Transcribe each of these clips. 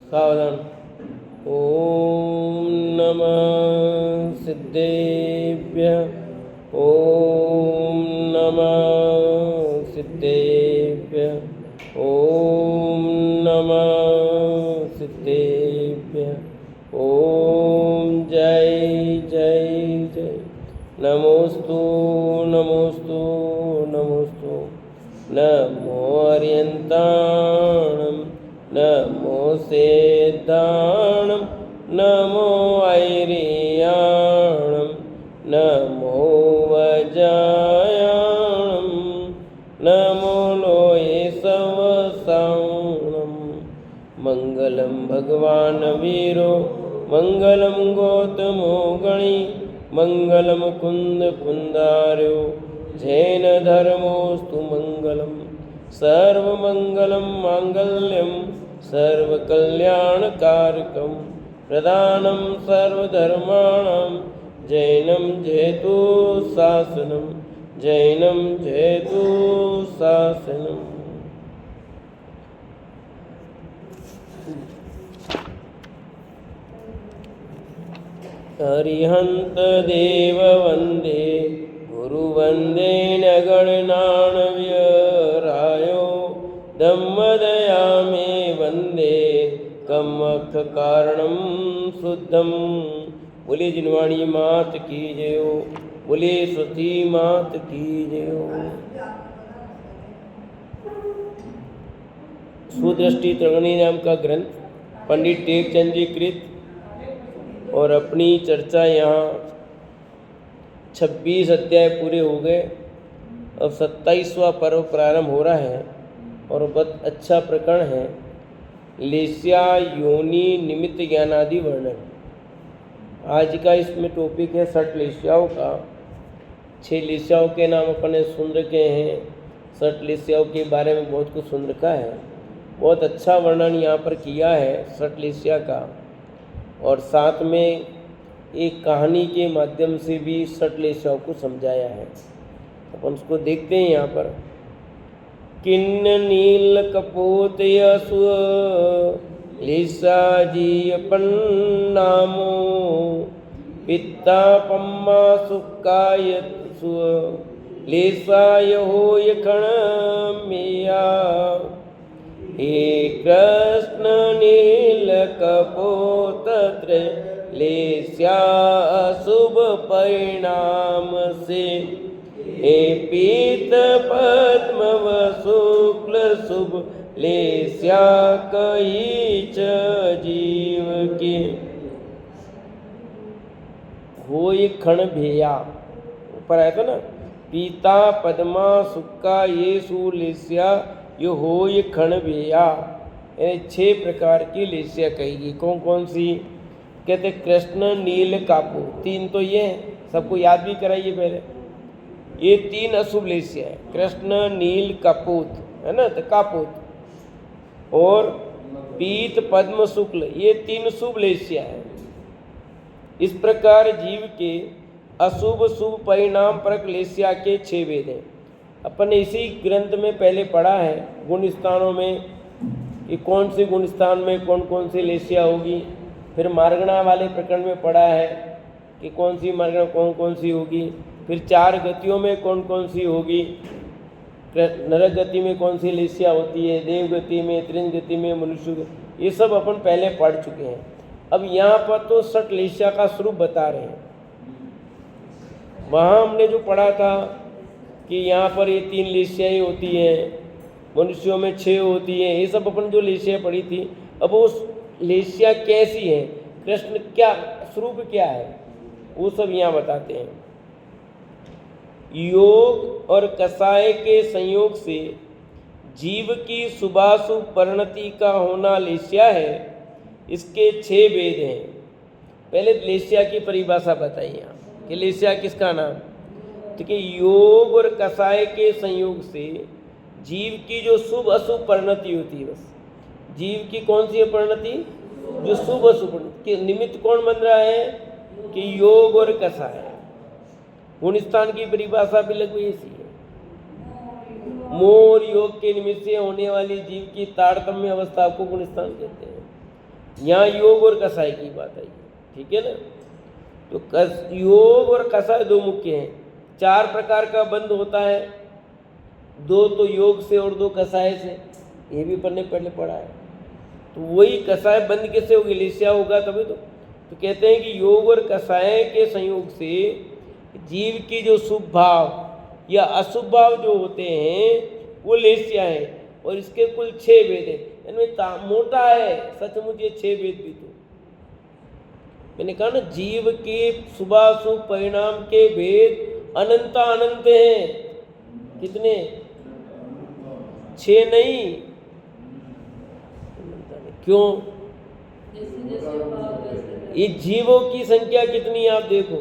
सावधान। ओम नमः सिद्धेभ्यः। ओम नमः सिद्धेभ्यः। ओम नमः सिद्धेभ्यः। ओम जय जय जय। नमोस्तु नमोस्तु नमोस्तु। नमो अर्यन्ताणं नमो सेद्धाणं नमो ऐरियाणं नमो वजायाणं नमो लोये सवसाणं। मङ्गलं भगवान् वीरो मङ्गलं गौतमो गणी मङ्गलं कुन्दकुन्दार्यो जैन धर्मोऽस्तु मङ्गलं। सर्वमङ्गलं माङ्गल्यं सर्वकल्याणकारकं प्रदानं सर्वधर्माणां जैनं जयतु शासनं जैनं जयतु शासनम्। अरिहन्त देव वन्दे गुरुवन्दे नगणनाण्यरायो धम्मदया मे वन्दे कमखकारणं शुद्धं। बोले जिनवाणी मात की जय हो, बोले सती मात की जय हो। सुदृष्टि त्रिगुणी नाम का ग्रंथ पंडित टेकचंद जी कृत और अपनी चर्चा यहाँ 26 अध्याय पूरे हो गए। अब 27वां पर्व प्रारंभ हो रहा है और बहुत अच्छा प्रकरण है। लेस्या योनि निमित्त ज्ञानादि वर्णन। आज का इसमें टॉपिक है 60 लेस्याओं का। 6 लेस्याओं के नाम अपने सुन रखे हैं। 60 लेस्याओं के बारे में बहुत कुछ सुन रखा है। बहुत अच्छा वर्णन यहाँ पर किया है 60 लेस्या का, और साथ में एक कहानी के माध्यम से भी 60 लेस्याओं को समझाया है। अपन उसको देखते हैं यहाँ पर। किन्न नील कपोत यसु लेसा जी अपन नामो पिता पम्मा सुकायत सु लेसा यहो यखण मिया। हे कृष्ण नील कपोत लेस्या शुभ परिणाम से हे पीत पद्म व शुक्ल शुभ लेस्या कईच जीव के। होय खण भेया, ऊपर आया था ना, पीता पद्मा सुक्का ये सुलेस्या यो होय खण भेया। 6 प्रकार की लेस्या कहेगी। कौन कौन सी? कहते कृष्ण नील कापू, 3 तो ये हैं, सबको याद भी कराइए पहले। ये 3 अशुभ लेस्या है। कृष्ण नील कपूत है ना, तो कापूत, और पीत पद्म शुक्ल, ये 3 शुभ लेस्या है। इस प्रकार जीव के अशुभ शुभ परिणाम परक लेस्या के 6 भेद हैं। अपन ने इसी ग्रंथ में पहले पढ़ा है गुण स्थानों में कि कौन से गुण स्थान में कौन कौन सी लेस्या होगी। फिर मार्गणा वाले प्रकरण में पढ़ा है कि कौन सी मार्गणा कौन कौन सी होगी। फिर 4 गतियों में कौन कौन सी होगी। नरक गति में कौन सी लेस्या होती है, देव गति में, त्रिन गति में, मनुष्य गति, ये सब अपन पहले पढ़ चुके हैं। अब यहाँ पर तो 60 लेस्या का स्वरूप बता रहे हैं। वहाँ हमने जो पढ़ा था कि यहाँ पर ये 3 लेस्याएँ होती हैं, मनुष्यों में 6 होती हैं, ये सब अपन जो लेस्या पढ़ी थी। अब वो लेस्या कैसी है, कृष्ण क्या स्वरूप क्या है, वो सब यहाँ बताते हैं। योग और कसाय के संयोग से जीव की शुभाशुभ परिणति का होना लेस्या है। इसके 6 भेद हैं। पहले लेस्या की परिभाषा बताइए यहाँ कि लेस्या किसका नाम। तो कि योग और कसाय के संयोग से जीव की जो शुभ अशुभ परिणति होती है, बस जीव की कौन सी परिणति, जो शुभ अशुभ के निमित्त कौन बन रहा है कि योग और कसाय। गुणस्थान की परिभाषा भी लगभग ऐसी है। मोह और योग के निमित्त से होने वाली जीव की तारतम्य अवस्था को गुणस्थान कहते हैं। यहाँ योग और कसाय की बात आई, ठीक है ना। तो योग और कसाय दो मुख्य हैं। 4 प्रकार का बंध होता है, 2 तो योग से और 2 कसाय से, ये भी पढ़ने पहले पढ़ा है। तो वही कसाय बंध कैसे होगी, लेस्या होगा तभी तो कहते हैं कि योग और कसाय के संयोग से जीव की जो शुभ भाव या अशुभ भाव जो होते हैं वो लेस्या है। और इसके कुल 6 भेद है, इनमें मोटा है सचमुच ये 6 भेद भी। तो मैंने कहा ना, जीव के शुभाशुभ परिणाम के भेद अनंत अनंत हैं। कितने? 6 नहीं। क्यों? ये जीवों की संख्या कितनी है आप देखो,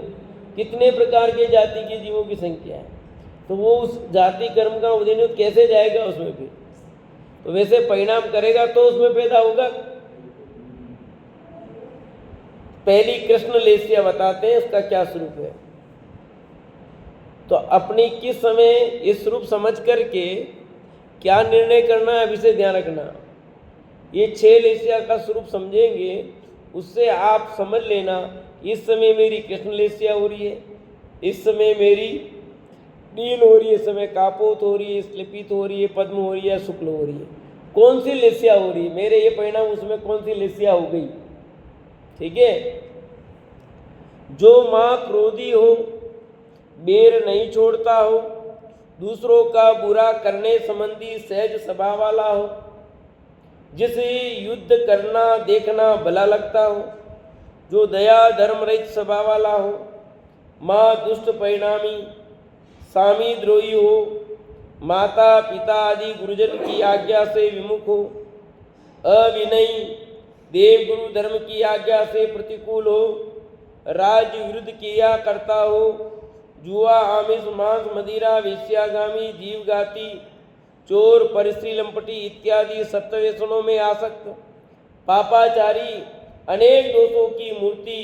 कितने प्रकार के जाति के जीवों की संख्या है। तो वो उस जाति कर्म का उदय कैसे जाएगा उसमें भी, तो वैसे परिणाम करेगा तो उसमें पैदा होगा। पहली कृष्ण लेस्या बताते हैं इसका क्या स्वरूप है। तो अपनी किस समय इस स्वरूप समझ करके क्या निर्णय करना है, अभी से ध्यान रखना। ये 6 लेस्या का स्वरूप समझेंगे, उससे आप समझ लेना इस समय मेरी कृष्ण लेस्या हो रही है, इस समय मेरी नील हो रही है, इस समय कापोत हो रही है, स्लिपित हो रही है, पद्म हो रही है, शुक्ल हो रही है। कौन सी लेस्या हो रही है, मेरे ये परिणाम उसमें कौन सी लेस्या हो गई। ठीक है। जो माँ क्रोधी हो, बेर नहीं छोड़ता हो, दूसरों का बुरा करने संबंधी सहज स्वभाव वाला हो, जिसे युद्ध करना देखना भला लगता हो, जो दया धर्म रहित स्वभाव वाला हो, माँ दुष्ट परिणामी स्वामी द्रोही हो, माता पिता आदि गुरुजन की आज्ञा से विमुख हो, अविनयी देव गुरु धर्म की आज्ञा से प्रतिकूल हो, राज्य विरुद्ध किया करता हो, जुआ आमिष मांस मदिरा वेश्यागामी जीवघाती चोर परिस्त्री लंपटी इत्यादि सप्तव्यसनों में आसक्त, पापाचारी अनेक दोषों की मूर्ति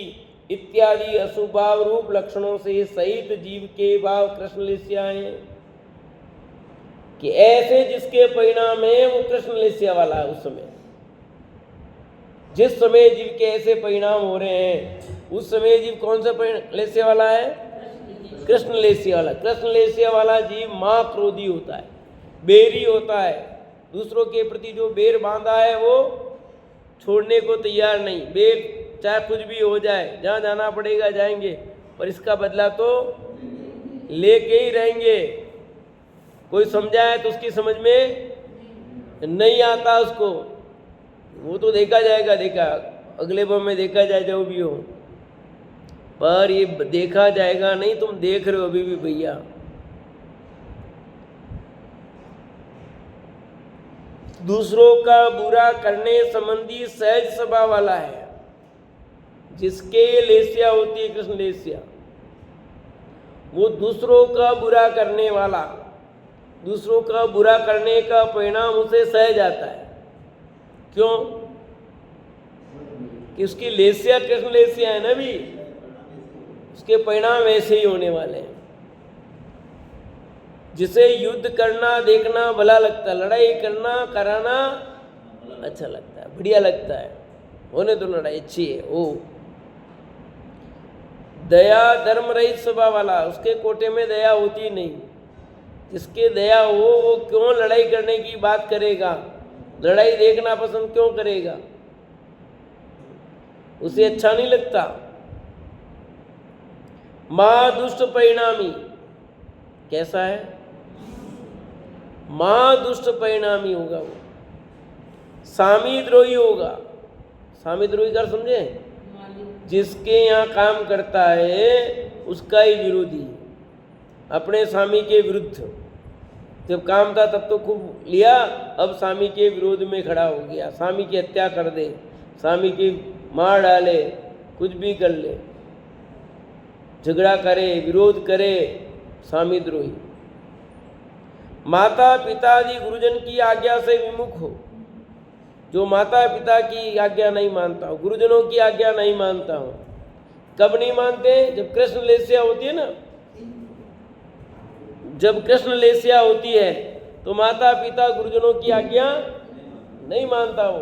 इत्यादि अशुभाव रूप लक्षणों से सहित जीव के भाव कृष्ण लेस्या हैं। कि ऐसे जिसके परिणाम है वो कृष्ण लेस्या वाला है। उस समय जिस समय जीव के ऐसे परिणाम हो रहे हैं उस समय जीव कौन सा लेस्या वाला है? कृष्ण लेस्या वाला। कृष्ण लेस्या वाला जीव माँ क्रोधी होता है, बेरी होता है, दूसरों के प्रति जो बेर बांधा है वो छोड़ने को तैयार नहीं। बेर चाहे कुछ भी हो जाए, जहाँ जाना पड़ेगा जाएंगे, पर इसका बदला तो लेके ही रहेंगे। कोई समझाए तो उसकी समझ में नहीं आता उसको, वो तो देखा जाएगा, देखा अगले भाव में देखा जाए जो भी हो, पर ये देखा जाएगा नहीं। तुम देख रहे हो अभी भी भैया। दूसरों का बुरा करने संबंधी सहज स्वभाव वाला है, जिसके लेस्या होती है कृष्ण लेस्या, वो दूसरों का बुरा करने वाला, दूसरों का बुरा करने का परिणाम उसे सहज आता है। क्यों? कि उसकी लेस्या कृष्ण लेस्या है ना, भी उसके परिणाम ऐसे ही होने वाले हैं। जिसे युद्ध करना देखना भला लगता है, लड़ाई करना कराना अच्छा लगता है, बढ़िया लगता है, होने तो लड़ाई अच्छी है। ओ दया धर्म रहित स्वभाव वाला, उसके कोटे में दया होती नहीं। जिसके दया हो वो क्यों लड़ाई करने की बात करेगा, लड़ाई देखना पसंद क्यों करेगा, उसे अच्छा नहीं लगता। माँ दुष्ट परिणामी कैसा है? माँ दुष्ट परिणामी होगा वो, स्वामी द्रोही होगा। स्वामी द्रोही का समझे? जिसके यहाँ काम करता है उसका ही विरोधी, अपने स्वामी के विरुद्ध। जब काम था तब तो खूब लिया, अब स्वामी के विरोध में खड़ा हो गया, स्वामी की हत्या कर दे, स्वामी की मार डाले, कुछ भी कर ले, झगड़ा करे, विरोध करे, स्वामी द्रोही। माता पिता आदि गुरुजन की आज्ञा से विमुख हो, जो माता पिता की आज्ञा नहीं मानता हो, गुरुजनों की आज्ञा नहीं मानता हो। कब नहीं मानते? जब कृष्ण लेस्या होती है ना, जब कृष्ण लेस्या होती है तो माता पिता गुरुजनों की आज्ञा नहीं मानता हो।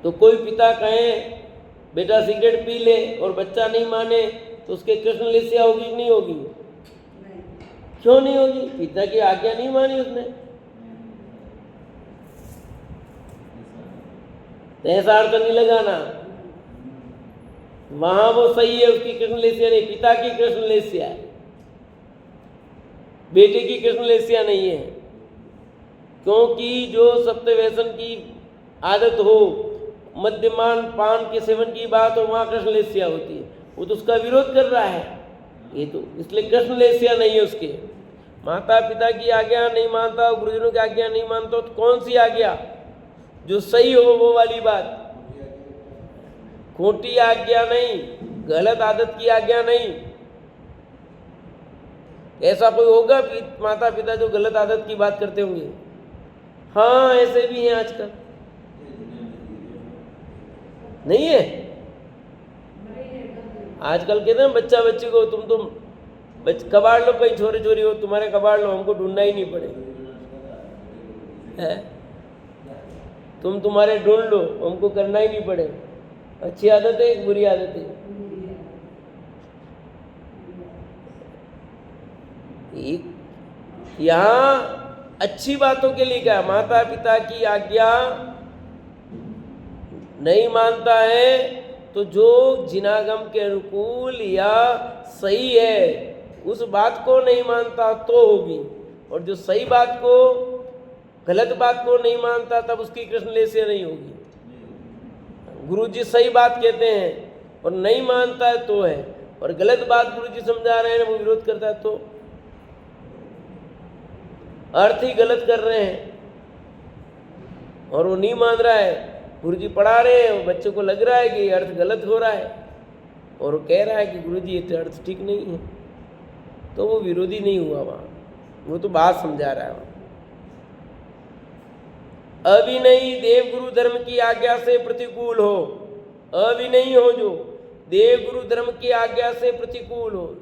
तो कोई पिता कहे बेटा सिगरेट पी ले और बच्चा नहीं माने तो उसके कृष्ण लेस्या होगी कि नहीं होगी? क्यों नहीं होगी? पिता की आज्ञा नहीं मानी उसने। तो ऐसा अर्थ नहीं लगाना, वहां वो सही है, उसकी कृष्ण लेस्या नहीं, पिता की कृष्ण लेस्या है, बेटे की कृष्ण लेस्या नहीं है। क्योंकि जो सत्य व्यसन की आदत हो, मद्यमान पान के सेवन की बात हो, वहां कृष्ण लेस्या होती है। वो तो उसका विरोध कर रहा है, ये तो इसलिए कृष्ण लेस्या नहीं है उसके। माता पिता की आज्ञा नहीं मानता, गुरुजनों की आज्ञा नहीं मानता, तो कौन सी आज्ञा? जो सही हो वो वाली बात, खोटी आज्ञा नहीं, गलत आदत की आज्ञा नहीं। ऐसा कोई होगा माता पिता जो गलत आदत की बात करते होंगे? हाँ, ऐसे भी हैं आजकल, नहीं है? आजकल कहते हैं बच्चा बच्ची को तुम कबाड़ लो, कहीं छोरे छोरी हो तुम्हारे कबाड़ लो, हमको ढूंढना ही नहीं पड़े, है? तुम तुम्हारे ढूंढ लो, हमको करना ही नहीं पड़े। अच्छी आदत है एक बुरी आदत है? यहाँ अच्छी बातों के लिए क्या, माता पिता की आज्ञा नहीं मानता है तो जो जिनागम के अनुकूल या सही है उस बात को नहीं मानता तो होगी, और जो सही बात को गलत बात को नहीं मानता तब उसकी कृष्ण लेस्या नहीं होगी। गुरुजी सही बात कहते हैं और नहीं मानता है तो है, और गलत बात गुरुजी समझा रहे हैं वो विरोध करता है तो अर्थ ही गलत कर रहे हैं, और वो नहीं मान रहा है। गुरुजी पढ़ा रहे हैं, वो बच्चे को लग रहा है कि अर्थ गलत हो रहा है, और वो कह रहा है कि गुरुजी ये तो अर्थ ठीक नहीं है, तो वो विरोधी नहीं हुआ वहाँ, वो तो बात समझा रहा है वहाँ। अविनयी देव गुरु धर्म की आज्ञा से प्रतिकूल हो, अविनयी हो जो देव गुरु धर्म की आज्ञा से प्रतिकूल हो,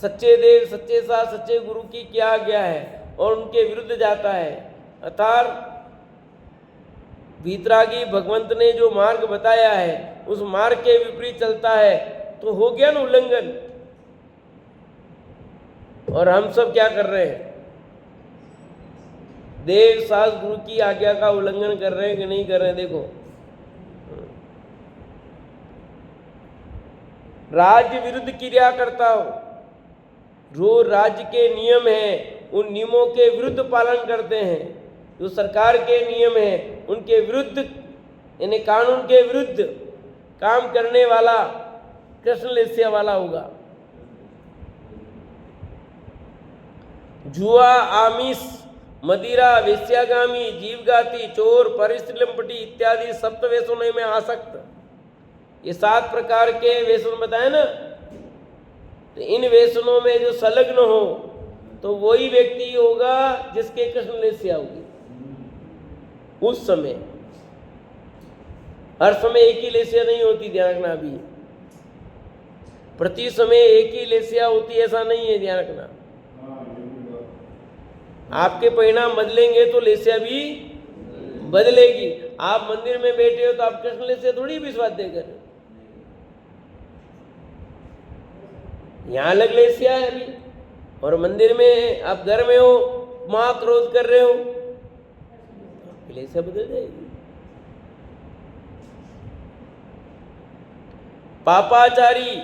सच्चे देव सच्चे साथ सच्चे गुरु की क्या आज्ञा है और उनके विरुद्ध जाता है, अर्थात भीतरागी भगवंत ने जो मार्ग बताया है उस मार्ग के विपरीत चलता है तो हो गया ना उल्लंघन। और हम सब क्या कर रहे हैं? देव सास गुरु की आज्ञा का उल्लंघन कर रहे हैं कि नहीं कर रहे हैं? देखो, राज्य विरुद्ध क्रिया करता हो, जो राज्य के नियम हैं उन नियमों के विरुद्ध पालन करते हैं, जो सरकार के नियम हैं उनके विरुद्ध यानी कानून के विरुद्ध काम करने वाला कृष्ण लेस्या वाला होगा। जुआ, आमिष, मदिरा, वेश्यागामी, जीवघाती, चोर, परिस्त्रीलंपटी इत्यादि सप्त व्यसनों में आसक्त, ये 7 प्रकार के व्यसन बताए ना, तो इन व्यसनों में जो संलग्न हो तो वही व्यक्ति होगा जिसके कृष्ण लेस्या होगी। उस समय हर समय एक ही लेस्या नहीं होती, ध्यान रखना। अभी प्रति समय एक ही लेस्या होती ऐसा नहीं है, ध्यान रखना। आपके परिणाम बदलेंगे तो लेस्या भी बदलेगी। आप मंदिर में बैठे हो तो आप कृष्ण लेस्या थोड़ी विश्वास देकर, यहाँ अलग लेस्या है अभी, और मंदिर में आप घर में हो मां क्रोध कर रहे हो, लेस्या बदल जाएगी। पापाचारी,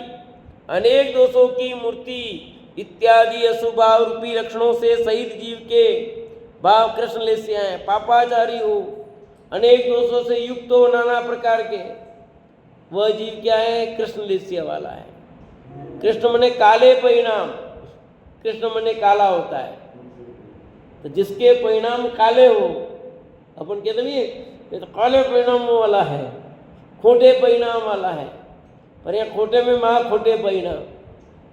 अनेक दोषों की मूर्ति इत्यादि अशुभाव रूपी लक्षणों से सहित जीव के भाव कृष्ण लेस्या हैं। पापाचारी हो, अनेक दोषों से युक्त हो नाना प्रकार के, वह जीव क्या है? कृष्ण लेस्या वाला है। कृष्ण मने काले परिणाम, कृष्ण मने काला होता है, तो जिसके परिणाम काले हो, अपन कहते नहीं ये तो काले परिणाम वाला है, खोटे परिणाम वाला है, पर यहाँ खोटे में माँ खोटे परिणाम,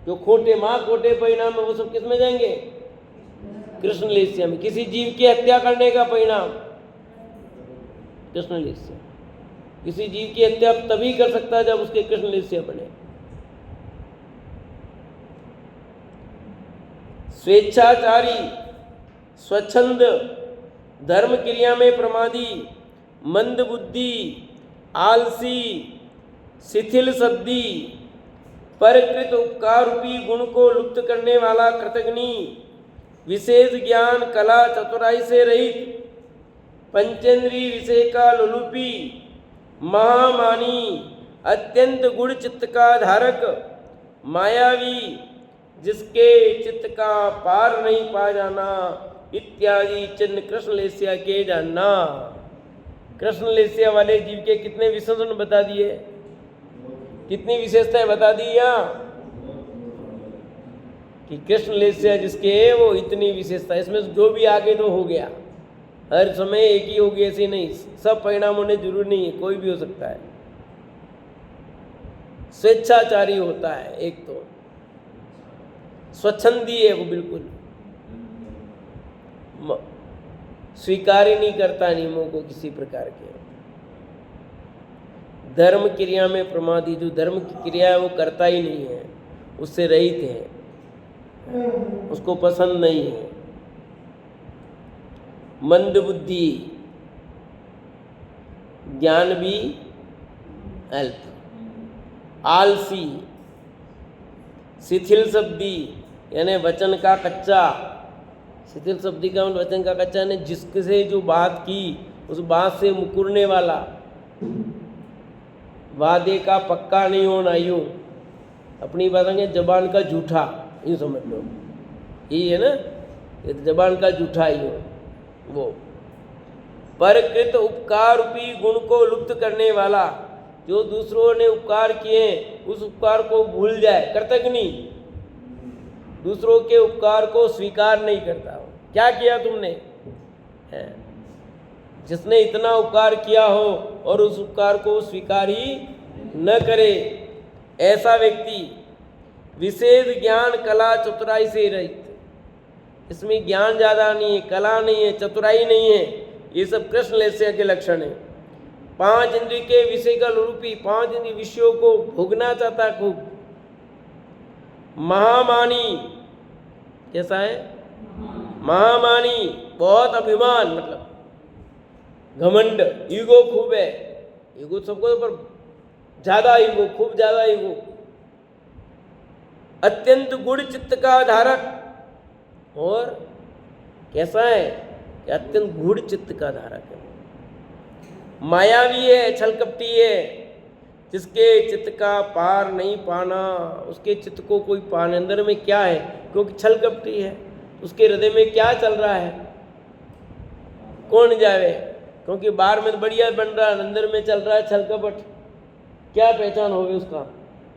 जो खोटे माँ खोटे परिणाम है वो सब किस में जाएंगे? कृष्ण लेस्या में। किसी जीव की हत्या करने का परिणाम कृष्ण लेस्या। किसी जीव की हत्या तभी कर सकता है जब उसके कृष्ण लेस्या बने। स्वेच्छाचारी, स्वच्छंद, धर्म क्रिया में प्रमादी, मंद बुद्धि, आलसी, शिथिल सद्दी, परकृत उपकार रूपी गुण को लुप्त करने वाला कृतघ्नी, विशेष ज्ञान कला चतुराई से रहित, पंचेंद्रीय विषय का लोलुपी, महामानी, अत्यंत गुण चित्त का धारक, मायावी, जिसके चित्त का पार नहीं पा जाना, इत्यादि चिन्ह कृष्ण लेस्या के जानना। कृष्ण लेस्या वाले जीव के कितने विशेषण बता दिए, कितनी विशेषताएं बता दी यहाँ कि कृष्ण लेस्या जिसके है वो इतनी विशेषता। इसमें जो भी आगे तो हो गया, हर समय एक ही होगी ऐसे नहीं, सब परिणाम होने जरूरी नहीं है, कोई भी हो सकता है। स्वेच्छाचारी होता है, एक तो स्वच्छंदी है वो, बिल्कुल स्वीकार ही नहीं करता नियमों को किसी प्रकार के। धर्म क्रिया में प्रमादी, जो धर्म की क्रिया है वो करता ही नहीं है, उससे रहित है, उसको पसंद नहीं है। मंद बुद्धि, ज्ञान भी अल्प, आलसी, शिथिल शब्दी यानी वचन का कच्चा। शिथिल शब्दी का वचन का कच्चा ने जिससे जो बात की उस बात से मुकुरने वाला, वादे का पक्का नहीं होना, यूं अपनी बात में जबान का झूठा, यूं समझ लो, यही है ना, जबान का झूठा यूं वो। परकृत उपकार रूपी गुण को लुप्त करने वाला, जो दूसरों ने उपकार किए उस उपकार को भूल जाए, कृतघ्नी, दूसरों के उपकार को स्वीकार नहीं करता हो। क्या किया तुमने, जिसने इतना उपकार किया हो और उस उपकार को स्वीकार ही न करे, ऐसा व्यक्ति विशेष ज्ञान कला चतुराई से रहित। इसमें ज्ञान ज़्यादा नहीं है, कला नहीं है, चतुराई नहीं है, ये सब कृष्ण लेस्या के लक्षण है। 5 इंद्रिय के विषय का लोलुपी, 5 इंद्रिय विषयों को भोगना चाहता खूब। महामानी, कैसा है, महामानी, बहुत अभिमान, मतलब घमंड, ईगो खूब है, ईगो सबको, पर ज्यादा ईगो, खूब ज्यादा ईगो। अत्यंत गुण चित्त का धारक, और कैसा है कि अत्यंत गुण चित्त का धारक है। मायावी है, छलकपटी है, जिसके चित्त का पार नहीं पाना, उसके चित्त को कोई पाने, अंदर में क्या है, क्योंकि छलकपटी है, उसके हृदय में क्या चल रहा है कौन जावे, क्योंकि बाहर में तो बढ़िया बन रहा है, अंदर में चल रहा है छलकपट, क्या पहचान होगी उसका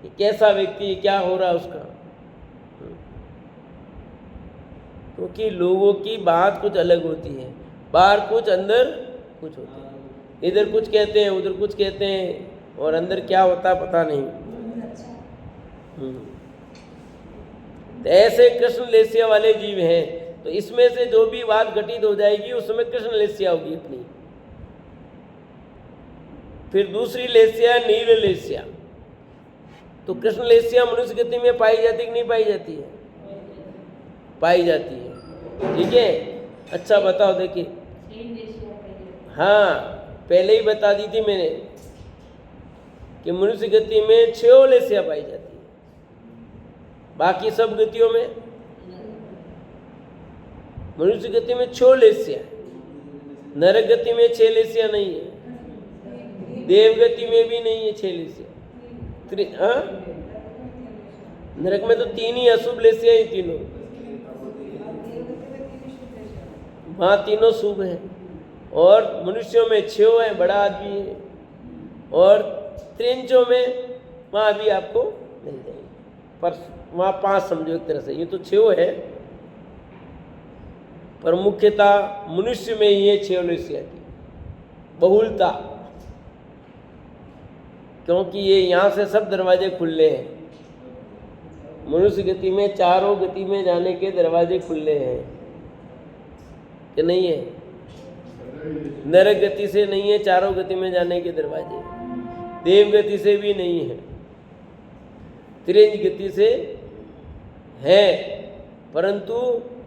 कि कैसा व्यक्ति, क्या हो रहा है उसका। क्योंकि लोगों की बात कुछ अलग होती है, बाहर कुछ अंदर कुछ होता है, इधर कुछ कहते हैं उधर कुछ कहते हैं, और अंदर क्या होता है पता नहीं। तो ऐसे कृष्ण लेस्या वाले जीव हैं, तो इसमें से जो भी बात घटित हो जाएगी उसमें कृष्ण लेस्या होगी अपनी। फिर दूसरी लेस्या है नील लेस्या। तो कृष्ण लेस्या मनुष्य गति में पाई जाती कि नहीं पाई जाती है, पाई जाती है, ठीक है। अच्छा बताओ, देखिए, हाँ पहले ही बता दी थी मैंने कि मनुष्य गति में 6 लेस्या पाई जाती है, बाकी सब गतियों में, मनुष्य गति में 6 लेस्या, नरक गति में 6 लेस्या नहीं है, देव गति में भी नहीं है 6 लेस्या। नरक में तो 3 ही अशुभ लेस्या ही, तीनों, वहाँ तीनों शुभ हैं, और मनुष्यों में 6 है, बड़ा आदमी है, और त्रिंचों में वहाँ भी आपको मिल जाएगी, पर वहाँ 5 समझो एक तरह से, ये तो 6 है, पर मुख्यतः मनुष्य में ही है 6 लेस्या की बहुलता, क्योंकि ये यहाँ से सब दरवाजे खुले हैं। मनुष्य गति में चारों गति में जाने के दरवाजे खुले हैं कि नहीं है, नरक गति से नहीं है चारों गति में जाने के दरवाजे, देव गति से भी नहीं है, त्रिंज गति से है, परंतु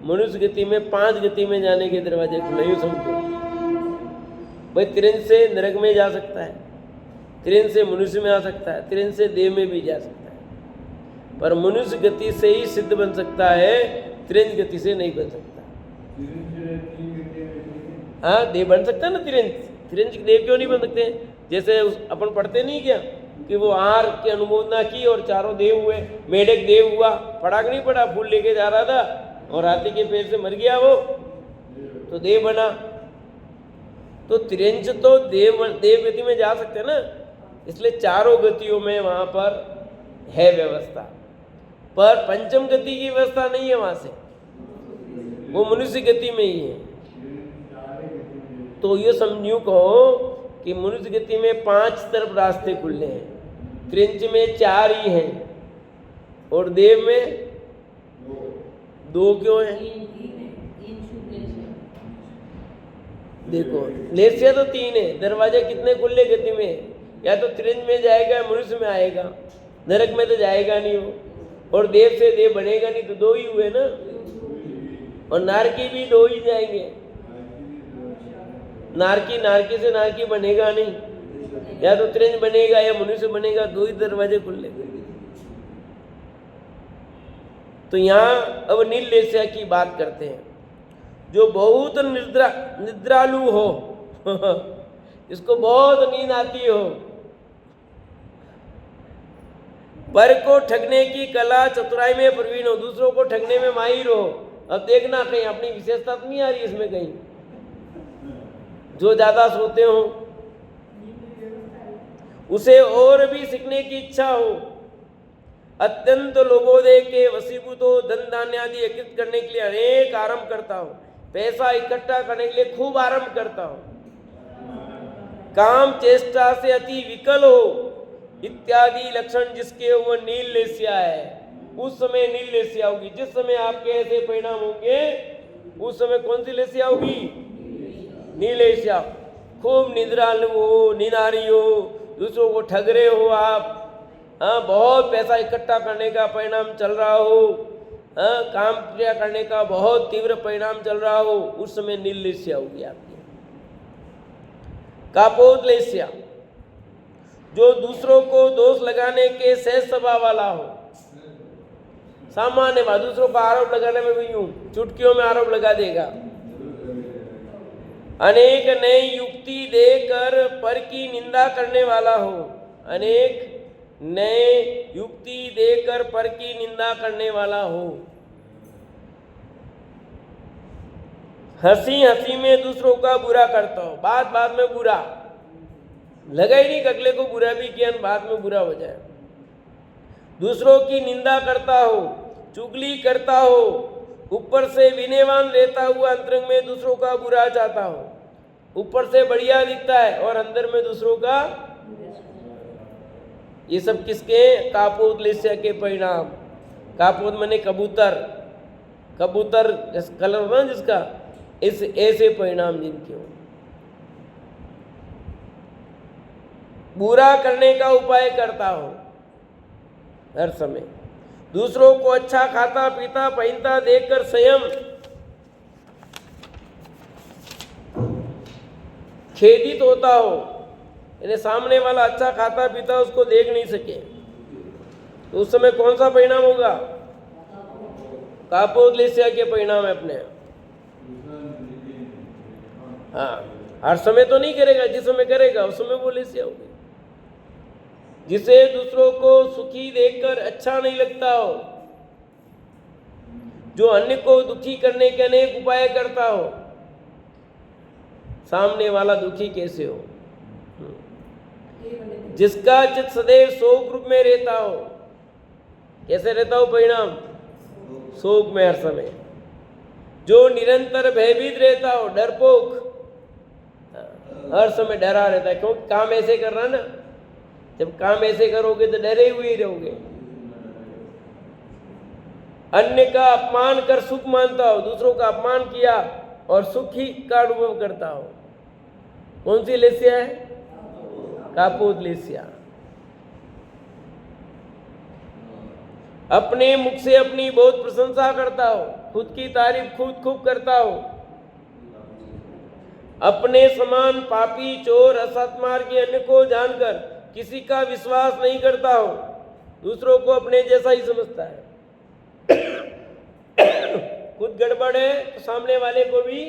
मनुष्य गति में 5 गति में जाने के दरवाजे खुले, यूँ समझो। भाई त्रिंज से नरक में जा सकता है, त्रिंज से मनुष्य में आ सकता है, त्रिंज से देव में भी जा सकता है, पर मनुष्य गति से ही सिद्ध बन सकता है, त्रिंज गति से नहीं बन सकता। हाँ, देव बन सकता है ना त्रिंज, त्रिंज देव क्यों नहीं बन सकते? जैसे अपन पढ़ते नहीं क्या कि वो आहार की अनुमोदना की और चारों देव हुए, मेढक देव हुआ, पढ़ा कि नहीं पढ़ा? फूल लेके जा रहा था और हाथी के पैर से मर गया वो, तो देव बना। तो त्रिंज तो देव गति में जा सकते हैं ना, इसलिए चारों गतियों में वहां पर है व्यवस्था, पर पंचम गति की व्यवस्था नहीं है वहां से, वो मनुष्य गति में ही है। तो ये समझू कहो कि मनुष्य गति में 5 तरफ रास्ते खुले हैं, त्रिंज में 4 ही हैं और देव में 2 क्यों हैं? देखो लेसिया तो 3 है, दरवाजे कितने खुले गति में? या तो त्रिंज में जाएगा या मनुष्य में आएगा, नरक में तो जाएगा नहीं वो, और देव से देव बनेगा नहीं, तो 2 ही हुए ना। और नारकी भी 2 ही जाएंगे, नारकी से नारकी बनेगा नहीं, या तो त्रिंज बनेगा या मनुष्य बनेगा, 2 ही दरवाजे खुले। तो यहाँ अब नील लेसिया की बात करते हैं, जो बहुत निद्रालु हो इसको बहुत नींद आती हो, पर को ठगने की कला चतुराई में प्रवीण हो, दूसरों को ठगने में माहिर हो। अब देखना कहीं अपनी विशेषता तो नहीं आ रही इसमें कहीं, जो ज्यादा सोते हो, उसे और भी सीखने की इच्छा हो, अत्यंत लोभोदय के वशीभूत हो, धन धान्य आदि एकत्रित करने के लिए अनेक आरंभ करता हो, पैसा इकट्ठा करने के लिए खूब आरंभ करता हो, काम चेष्टा से अति विकल हो, इत्यादि लक्षण जिसके वो नील लेसिया है। उस समय नील लेसिया होगी, जिस समय आपके ऐसे परिणाम होंगे उस समय कौन सी लेसिया होगी? नील लेसिया। खूब निद्रालु हो, निनारी हो, दूसरों को ठग रहे हो आप, हाँ, बहुत पैसा इकट्ठा करने का परिणाम चल रहा हो, हाँ, काम क्रिया करने का बहुत तीव्र परिणाम चल रहा हो, उस समय नील लेसिया होगी आपकी। कापोद लेसिया, जो दूसरों को दोष लगाने के सहज स्वभाव वाला हो, सामान्य बात, दूसरों का आरोप लगाने में भी यूं चुटकियों में आरोप लगा देगा, अनेक नई युक्ति देकर पर की निंदा करने वाला हो, अनेक नए युक्ति देकर पर की निंदा करने वाला हो, हंसी हंसी में दूसरों का बुरा करता हो, बात बात में बुरा लगा ही नहीं, अगले को बुरा भी किया बाद में बुरा हो जाए, दूसरों की निंदा करता हो, चुगली करता हो, ऊपर से विनयवान रहता हुआ अंतरंग में दूसरों का बुरा चाहता हो, ऊपर से बढ़िया दिखता है और अंदर में दूसरों का, ये सब किसके? कापोद लेसिया के परिणाम। कापोद माने कबूतर, कबूतर कलर ना जिसका, इस ऐसे परिणाम जिनके हो। बुरा करने का उपाय करता हो हर समय, दूसरों को अच्छा खाता पीता पहनता देखकर स्वयं खेदित होता हो, यानी सामने वाला अच्छा खाता पीता उसको देख नहीं सके, तो उस समय कौन सा परिणाम होगा? कापोद लेसिया के परिणाम है अपने। हाँ, हर समय तो नहीं करेगा, जिस समय करेगा उस समय वो लेसिया होगी। जिसे दूसरों को सुखी देखकर अच्छा नहीं लगता हो, जो अन्य को दुखी करने के अनेक उपाय करता हो, सामने वाला दुखी कैसे हो, जिसका चित्त सदैव शोक रूप में रहता हो, कैसे रहता हो परिणाम? शोक में हर समय, जो निरंतर भयभीत रहता हो, डरपोक, हर समय डरा रहता है, क्योंकि काम ऐसे कर रहा है ना, जब काम ऐसे करोगे तो डरे हुए ही रहोगे। अन्य का अपमान कर सुख मानता हो, दूसरों का अपमान किया और सुख ही का अनुभव करता हो, कौन सी लेसिया है? कापोद लेसिया। अपने मुख से अपनी बहुत प्रशंसा करता हो, खुद की तारीफ खुद खूब करता हो, अपने समान पापी, चोर, असत्मार्गी अन्य को जानकर किसी का विश्वास नहीं करता हो, दूसरों को अपने जैसा ही समझता है। खुद गड़बड़ है तो सामने वाले को भी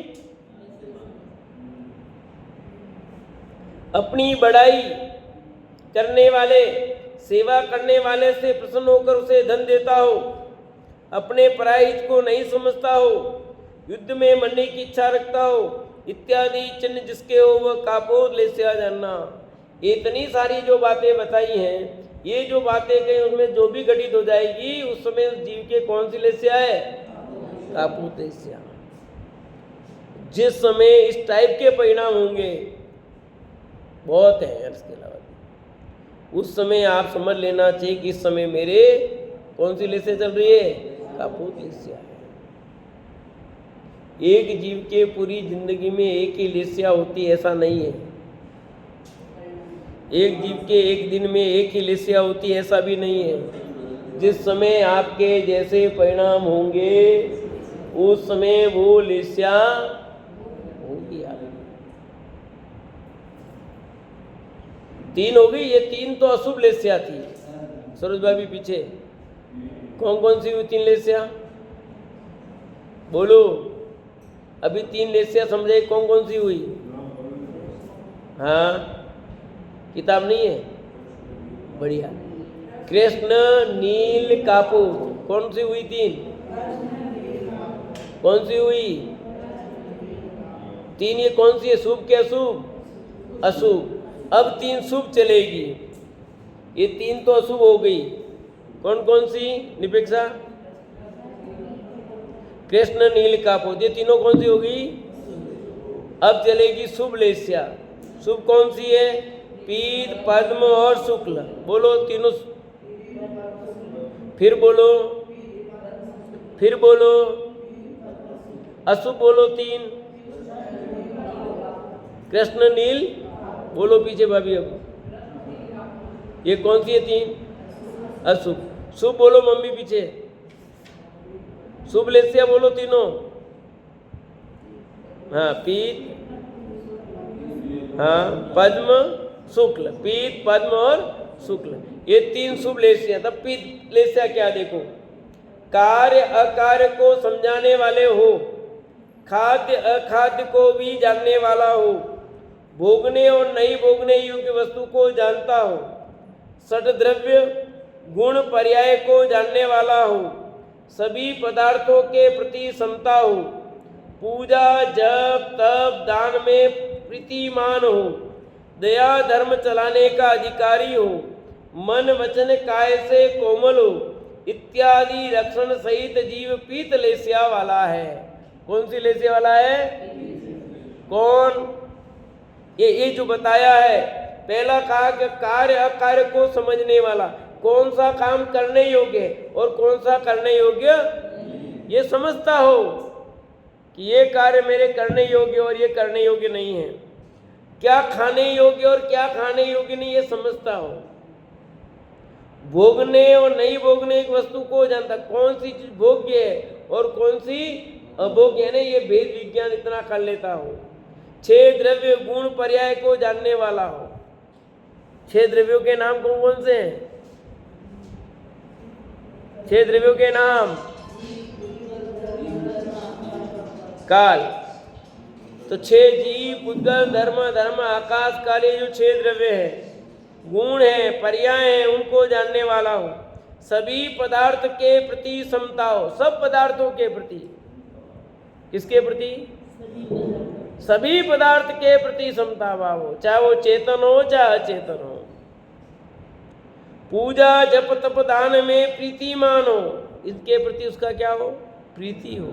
अपनी बड़ाई करने वाले, सेवा करने वाले से प्रसन्न होकर उसे धन देता हो, अपने पराई हित को नहीं समझता हो, युद्ध में मरने की इच्छा रखता हो, इत्यादि चिन्ह जिसके हो वह कापोद ले से जानना। इतनी सारी जो बातें बताई हैं, ये जो बातें कही उसमें जो भी घटित हो जाएगी उस समय जीव के कौन सी लेस्या है? कापूत लेस्या। जिस समय इस टाइप के परिणाम होंगे बहुत है, इसके अलावा उस समय आप समझ लेना चाहिए कि इस समय मेरे कौन सी लेस्या चल रही है? कापूत लेस्या है। एक जीव के पूरी जिंदगी में एक ही लेस्या होती ऐसा नहीं है। एक जीव के एक दिन में एक ही लेस्या होती ऐसा भी नहीं है। जिस समय आपके जैसे परिणाम होंगे उस समय वो लेस्या होगी। आप 3 हो गई, ये 3 तो अशुभ लेस्या थी। सरोज भाभी पीछे कौन कौन सी हुई 3 लेस्या? बोलो, अभी 3 लेस्या समझे कौन कौन सी हुई? हाँ, किताब नहीं है? बढ़िया। कृष्ण, नील, कापूत, कौन सी हुई 3? कौन सी हुई 3? ये कौन सी है? शुभ के अशुभ? अशुभ। अब 3 शुभ चलेगी। ये 3 तो अशुभ हो गई। कौन कौन सी निपेक्षा? कृष्ण, नील, कापूत, ये तीनों कौन सी होगी? अब चलेगी शुभ लेस्या। शुभ कौन सी है? पीत, पद्म और शुक्ल। बोलो तीनों, फिर बोलो, फिर बोलो। अशुभ बोलो 3। कृष्ण, नील, बोलो पीछे भाभी। अब ये कौन सी है 3? अशुभ। शुभ बोलो मम्मी पीछे। शुभ लेस्या बोलो तीनों। हाँ, पीत, हाँ, पद्म, शुक्ल। पीत, पद्म और शुक्ल, ये 3 शुभ लेस्या। तब पीत लेस्या क्या? देखो, कार्य अकार्य को समझाने वाले हो, खाद्य अखाद्य को भी जानने वाला हो, भोगने और नहीं भोगने योग्य वस्तु को जानता हो, षड्द्रव्य गुण पर्याय को जानने वाला हो, सभी पदार्थों के प्रति समता हो, पूजा जप तप दान में प्रीतिमान हो, दया धर्म चलाने का अधिकारी हो, मन वचन काय से कोमल हो, इत्यादि लक्षण सहित जीव पीत लेस्या वाला है। कौन सी लेस्या वाला है? कौन? ये जो बताया है, पहला कहा कि कार्य अकार्य को समझने वाला, कौन सा काम करने योग्य और कौन सा करने योग्य ये समझता हो कि ये कार्य मेरे करने योग्य और ये करने योग्य नहीं है, क्या खाने योग्य और क्या खाने योग्य नहीं, ये समझता हो, भोगने और नहीं भोगने एक वस्तु को जानता, कौन सी चीज भोग्य है और कौन सी अभोग्य है, ये भेद विज्ञान इतना कर लेता हो, 6 द्रव्य गुण पर्याय को जानने वाला हो। 6 द्रव्यों के नाम कौन कौन से हैं? 6 द्रव्यों के नाम? काल, तो 6 जीव, पुद्गल, धर्म, आकाश, काल, ये जो 6 द्रव्य हैं, गुण है, पर्याय है, उनको जानने वाला हो, सभी पदार्थ के प्रति समता हो, सब पदार्थों के प्रति। किसके प्रति? सभी पदार्थ के प्रति समता भाव हो, चाहे वो चेतन हो चाहे अचेतन हो। पूजा जप तप दान में प्रीतिमान हो, इसके प्रति उसका क्या हो? प्रीति हो,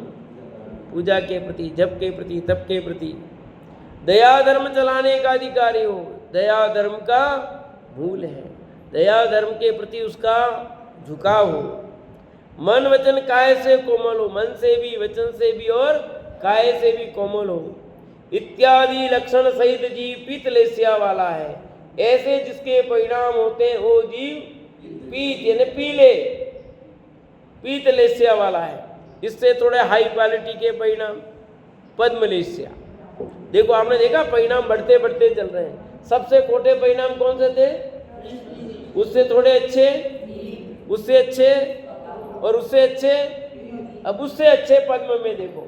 पूजा के प्रति, जप के प्रति, तप के प्रति। दया धर्म चलाने का अधिकारी हो, दया धर्म का मूल है, दया धर्म के प्रति उसका झुकाव हो। मन वचन काय से कोमल हो, मन से भी, वचन से भी और काय से भी कोमल हो, इत्यादि लक्षण सहित जीव पीत लेस्या वाला है। ऐसे जिसके परिणाम होते हैं वो जीव पीत यानी पीले, पीत लेस्या वाला है। इससे थोड़े हाई क्वालिटी के परिणाम पद्म लेस्या। देखो आपने देखा परिणाम बढ़ते बढ़ते चल रहे हैं। सबसे खोटे परिणाम कौन से थे? उससे थोड़े अच्छे, उससे अच्छे और उससे अच्छे, अब उससे अच्छे पद्म में देखो,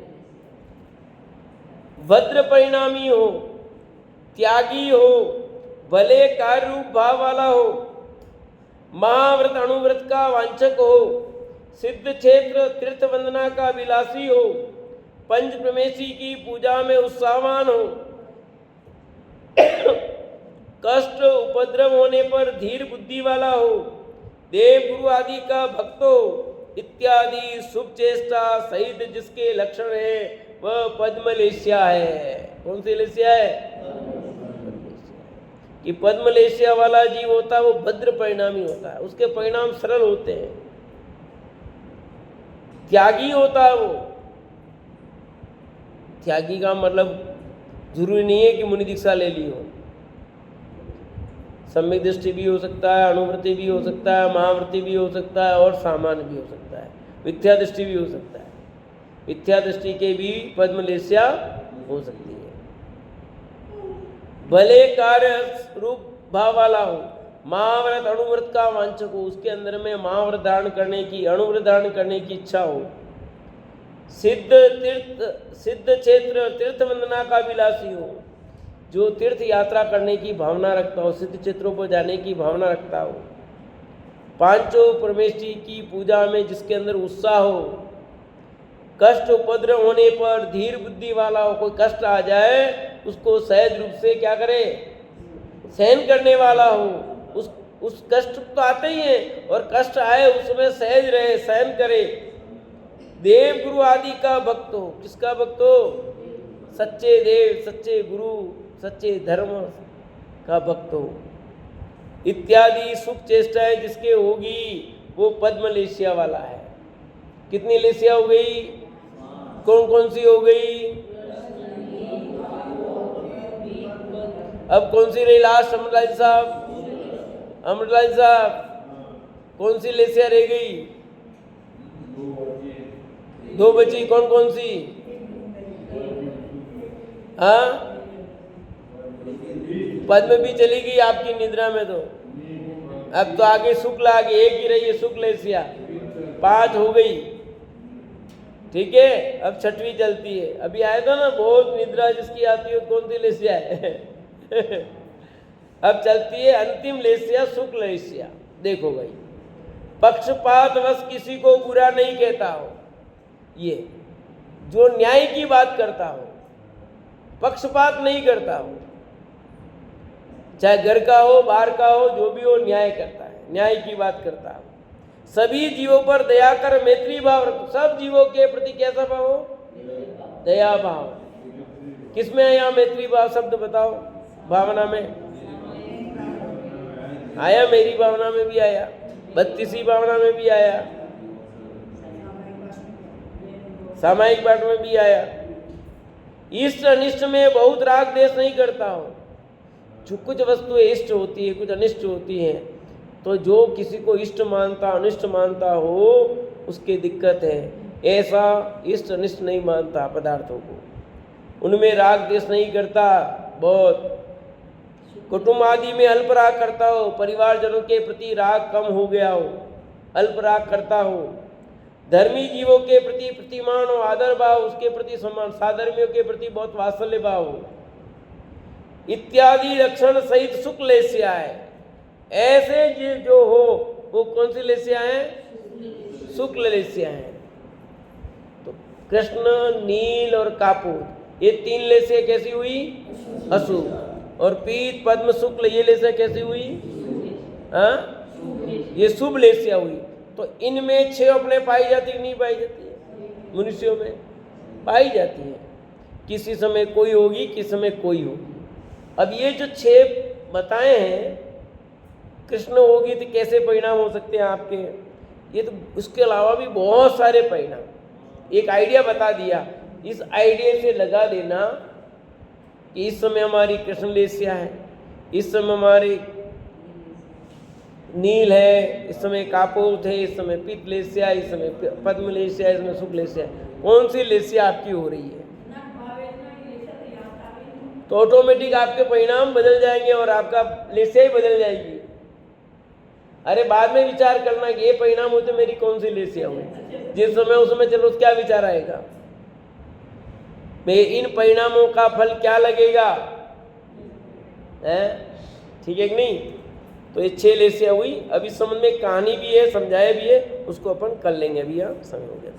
भद्र परिणामी हो, त्यागी हो, भले कार्य रूप भाव वाला हो, महाव्रत अणुव्रत का वांछक हो, सिद्ध क्षेत्र तीर्थ वंदना का विलासी हो, पंच प्रमेशी की पूजा में उत्साहवान हो, कष्ट उपद्रव होने पर धीर बुद्धि वाला हो, देव गुरु आदि का भक्त हो, इत्यादि शुभ चेष्टा सहित जिसके लक्षण है वह पद्मलेस्या है। कौन सी लेस्या है? कि पद्मलेस्या वाला जीव होता है वो भद्र परिणामी होता है, उसके परिणाम सरल होते हैं, त्यागी होता है। वो त्यागी का मतलब जरूरी नहीं है कि मुनि दीक्षा ले ली हो, सम्यक दृष्टि भी हो सकता है, अणुवृत्ति भी हो सकता है, महावृत्ति भी हो सकता है और सामान्य भी हो सकता है, मिथ्या दृष्टि भी हो सकता है। मिथ्या दृष्टि के भी पद्मलेस्या हो सकती है। भले कार्य रूप भाव वाला हो, महाव्रत अणुव्रत का वांछक हो, उसके अंदर में महाव्रत धारण करने की, अणुव्रत धारण करने की इच्छा हो, सिद्ध क्षेत्र तीर्थ वंदना का विलासी हो, जो तीर्थ यात्रा करने की भावना रखता हो, सिद्ध क्षेत्रों पर जाने की भावना रखता हो, पांचों परमेष्ठी की पूजा में जिसके अंदर उत्साह हो, कष्ट उपद्रव होने पर धीर बुद्धि वाला हो, कोई कष्ट आ जाए उसको सहज रूप से क्या करे? सहन करने वाला हो। उस कष्ट तो आते ही हैं और कष्ट आए उसमें सहज रहे, सहन करे। देव गुरु आदि का भक्त हो। किसका भक्त हो? सच्चे देव, सच्चे गुरु, सच्चे धर्म का भक्त हो। इत्यादि सुख चेष्टाएं जिसके होगी वो पद्मलेस्या वाला है। कितनी लेस्या हो गई? कौन कौन सी हो गई? अब कौन सी रही लास्ट? अमृतलाल साहब, अमृतलाल साहब, कौन सी लेस्या रह गई? दो बची। कौन कौन सी? हाँ, पद्म भी चली गई आपकी निद्रा में। तो अब तो आगे शुक्ल आ गई, एक ही रही है शुक्ल लेस्या, 5 हो गई। ठीक है, अब 6वीं चलती है। अभी आया था ना, बहुत निद्रा जिसकी आती है कौन सी लेस्या है? अब चलती है अंतिम लेस्या, शुक्ल लेस्या। देखो भाई, पक्षपात वश किसी को बुरा नहीं कहता हो, ये जो न्याय की बात करता हो, पक्षपात नहीं करता हो, चाहे घर का हो बाहर का हो, जो भी हो न्याय करता है, न्याय की बात करता हो। सभी जीवों पर दया कर मैत्री भाव रखो। सब जीवों के प्रति कैसा भाव हो? दया भाव। किसमें है यहाँ मैत्री भाव? शब्द बताओ। भावना में आया, मेरी भावना में भी आया, 32वीं भावना में भी आया, सामायिक पाठ में भी आया। इष्ट अनिष्ट में बहुत राग देश नहीं करता हो। जो कुछ वस्तुएं इष्ट होती है, कुछ अनिष्ट होती हैं, तो जो किसी को इष्ट मानता अनिष्ट मानता हो उसकी दिक्कत है। ऐसा इष्ट अनिष्ट नहीं मानता पदार्थों को, उनमें राग देश नहीं करता। बहुत कुटुंब आदि में अल्प राग करता हो, परिवारजनों के प्रति राग कम हो गया हो, अल्प राग करता हो। धर्मी जीवों के प्रति प्रतिमान हो, आदर भाव, उसके प्रति सम्मान, साधर्मियों के प्रति बहुत वात्सल्य भाव हो, इत्यादि लक्षण सहित शुक्ल लेस्या है। ऐसे जीव जो हो वो कौन सी लेस्या है? शुक्ल लेस्या है। तो कृष्ण, नील और कापूर, ये 3 लेस्या कैसी हुई? अशुभ। और पीत, पद्म, शुक्ल, ये लेस्या कैसी हुई? हाँ, ये शुभ लेस्या हुई। तो इनमें 6 अपने पाई जाती कि नहीं पाई जाती है? मनुष्यों में पाई जाती है। किसी समय कोई होगी, किसी समय कोई होगी। अब ये जो 6 बताए हैं, कृष्ण होगी तो कैसे परिणाम हो सकते हैं आपके? ये तो उसके अलावा भी बहुत सारे परिणाम। एक आइडिया बता दिया, इस आइडिया से लगा देना कि इस समय हमारी कृष्ण लेस्या है, इस समय हमारी नील है, इस समय कापोत है, इस समय पीत लेस्या, इस समय पद्म लेस्या, इस समय शुक्ल लेस्या। कौन सी लेस्या आपकी हो रही है? तो ऑटोमेटिक आपके परिणाम बदल जाएंगे और आपका लेसिया ही बदल जाएगी। अरे बाद में विचार करना कि ये परिणाम होते मेरी कौन सी लेसिया हुई, जिस समय उस समय चलो क्या विचार आएगा, इन परिणामों का फल क्या लगेगा है, ठीक है कि नहीं। तो ये 6 लेसिया हुई। अभी समझ में कहानी भी है, समझाया भी है, उसको अपन कर लेंगे। अभी यहाँ समय हो गया।